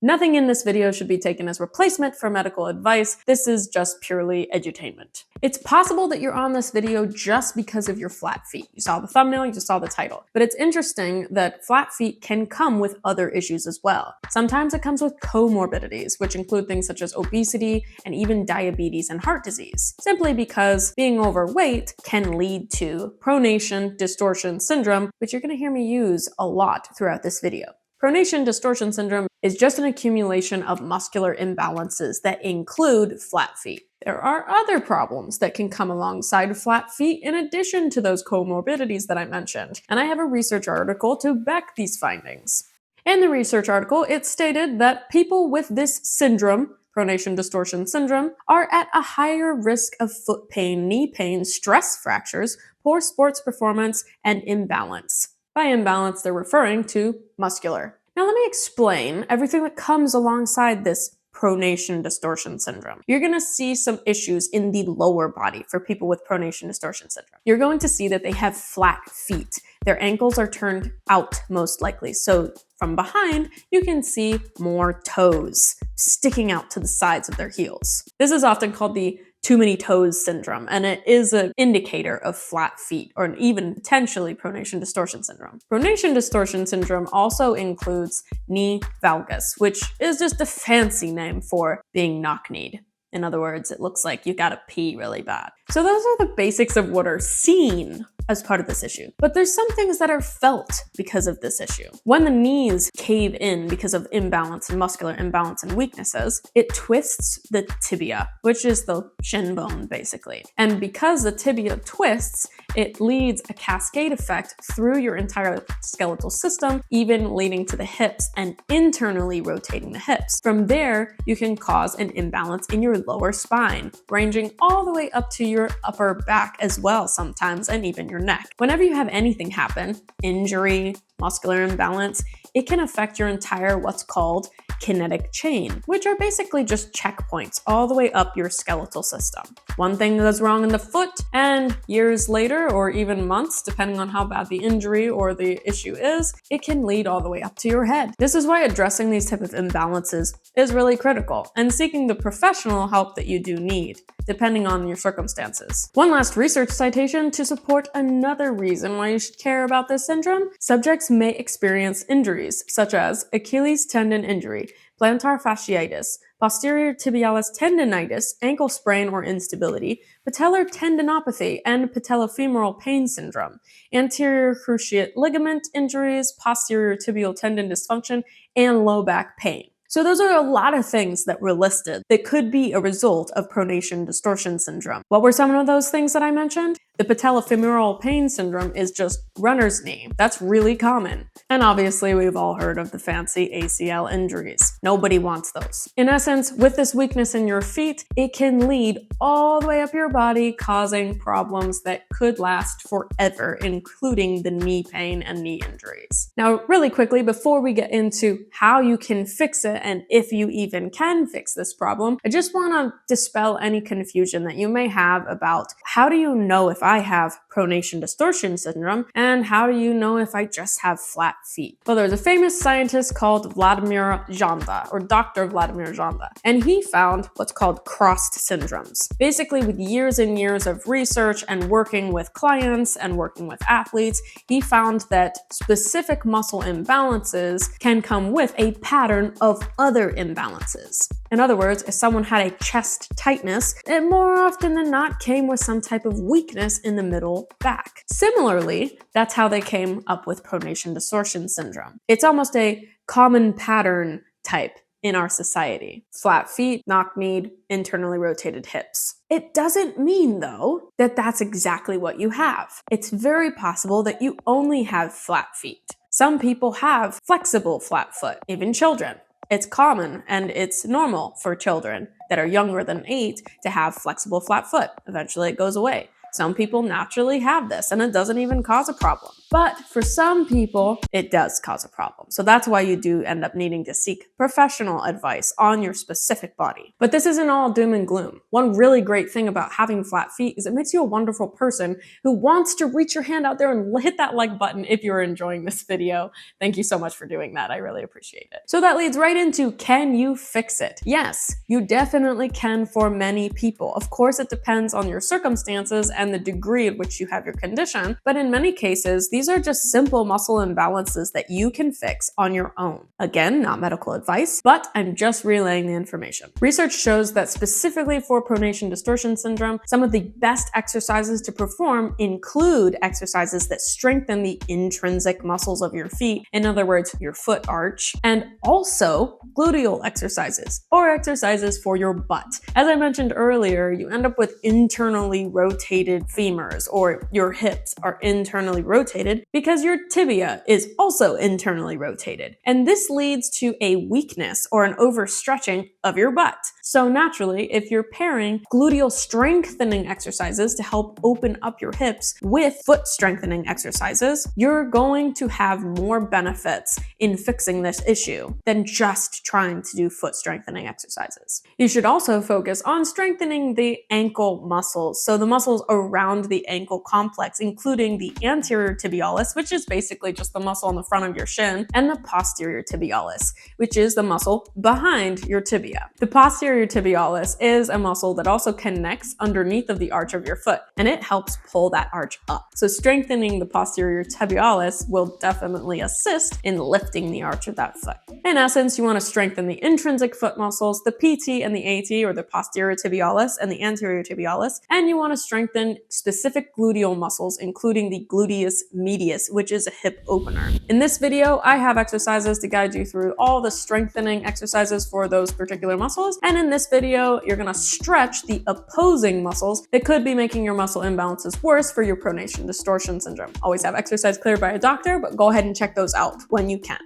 Nothing in this video should be taken as replacement for medical advice. This is just purely edutainment. It's possible that you're on this video just because of your flat feet. You saw the thumbnail, you just saw the title. But it's interesting that flat feet can come with other issues as well. Sometimes it comes with comorbidities, which include things such as obesity and even diabetes and heart disease, simply because being overweight can lead to pronation distortion syndrome, which you're going to hear me use a lot throughout this video. Pronation distortion syndrome is just an accumulation of muscular imbalances that include flat feet. There are other problems that can come alongside flat feet in addition to those comorbidities that I mentioned, and I have a research article to back these findings. In the research article, it stated that people with this syndrome, pronation distortion syndrome, are at a higher risk of foot pain, knee pain, stress fractures, poor sports performance, and imbalance. By imbalance, they're referring to muscular. Now let me explain everything that comes alongside this pronation distortion syndrome. You're going to see some issues in the lower body for people with pronation distortion syndrome. You're going to see that they have flat feet. Their ankles are turned out most likely. So from behind, you can see more toes sticking out to the sides of their heels. This is often called the too many toes syndrome, and it is an indicator of flat feet or even potentially pronation distortion syndrome. Pronation distortion syndrome also includes knee valgus, which is just a fancy name for being knock-kneed. In other words, it looks like you gotta pee really bad. So those are the basics of what are seen as part of this issue. But there's some things that are felt because of this issue. When the knees cave in because of imbalance and muscular imbalance and weaknesses, it twists the tibia, which is the shin bone basically. And because the tibia twists, it leads a cascade effect through your entire skeletal system, even leading to the hips and internally rotating the hips. From there, you can cause an imbalance in your lower spine, ranging all the way up to your upper back as well sometimes, and even your neck. Whenever you have anything happen, injury, muscular imbalance, it can affect your entire what's called kinetic chain, which are basically just checkpoints all the way up your skeletal system. One thing goes wrong in the foot, and years later, or even months, depending on how bad the injury or the issue is, it can lead all the way up to your head. This is why addressing these type of imbalances is really critical, and seeking the professional help that you do need, depending on your circumstances. One last research citation to support another reason why you should care about this syndrome: subjects may experience injuries such as Achilles tendon injury, plantar fasciitis, posterior tibialis tendinitis, ankle sprain or instability, patellar tendinopathy, and patellofemoral pain syndrome, anterior cruciate ligament injuries, posterior tibial tendon dysfunction, and low back pain. So those are a lot of things that were listed that could be a result of pronation distortion syndrome. What were some of those things that I mentioned? The patellofemoral pain syndrome is just runner's knee. That's really common. And obviously we've all heard of the fancy ACL injuries. Nobody wants those. In essence, with this weakness in your feet, it can lead all the way up your body, causing problems that could last forever, including the knee pain and knee injuries. Now, really quickly, before we get into how you can fix it and if you even can fix this problem, I just want to dispel any confusion that you may have about how do you know if I have pronation distortion syndrome, and how do you know if I just have flat feet? Well, there's a famous scientist called Vladimir Janda, or Dr. Vladimir Janda, and he found what's called crossed syndromes. Basically, with years and years of research and working with clients and working with athletes, he found that specific muscle imbalances can come with a pattern of other imbalances. In other words, if someone had a chest tightness, it more often than not came with some type of weakness in the middle back. Similarly, that's how they came up with pronation distortion syndrome. It's almost a common pattern type in our society. Flat feet, knock-kneed, internally rotated hips. It doesn't mean, though, that that's exactly what you have. It's very possible that you only have flat feet. Some people have flexible flat foot, even children. It's common and it's normal for children that are younger than 8 to have flexible flat foot. Eventually it goes away. Some people naturally have this and it doesn't even cause a problem. But for some people, it does cause a problem. So that's why you do end up needing to seek professional advice on your specific body. But this isn't all doom and gloom. One really great thing about having flat feet is it makes you a wonderful person who wants to reach your hand out there and hit that like button if you're enjoying this video. Thank you so much for doing that. I really appreciate it. So that leads right into, can you fix it? Yes, you definitely can for many people. Of course, it depends on your circumstances and the degree at which you have your condition, but in many cases, these are just simple muscle imbalances that you can fix on your own. Again, not medical advice, but I'm just relaying the information. Research shows that specifically for pronation distortion syndrome, some of the best exercises to perform include exercises that strengthen the intrinsic muscles of your feet, in other words, your foot arch, and also gluteal exercises, or exercises for your butt. As I mentioned earlier, you end up with internally rotated femurs, or your hips are internally rotated because your tibia is also internally rotated. And this leads to a weakness or an overstretching of your butt. So naturally, if you're pairing gluteal strengthening exercises to help open up your hips with foot strengthening exercises, you're going to have more benefits in fixing this issue than just trying to do foot strengthening exercises. You should also focus on strengthening the ankle muscles, so the muscles around the ankle complex, including the anterior tibialis, which is basically just the muscle on the front of your shin, and the posterior tibialis, which is the muscle behind your tibia. The posterior tibialis is a muscle that also connects underneath of the arch of your foot, and it helps pull that arch up. So strengthening the posterior tibialis will definitely assist in lifting the arch of that foot. In essence, you want to strengthen the intrinsic foot muscles, the PT and the AT, or the posterior tibialis and the anterior tibialis, and you want to strengthen specific gluteal muscles, including the gluteus medius, which is a hip opener. In this video, I have exercises to guide you through all the strengthening exercises for those particular muscles, and in this video, you're going to stretch the opposing muscles that could be making your muscle imbalances worse for your pronation distortion syndrome. Always have exercise cleared by a doctor, but go ahead and check those out when you can.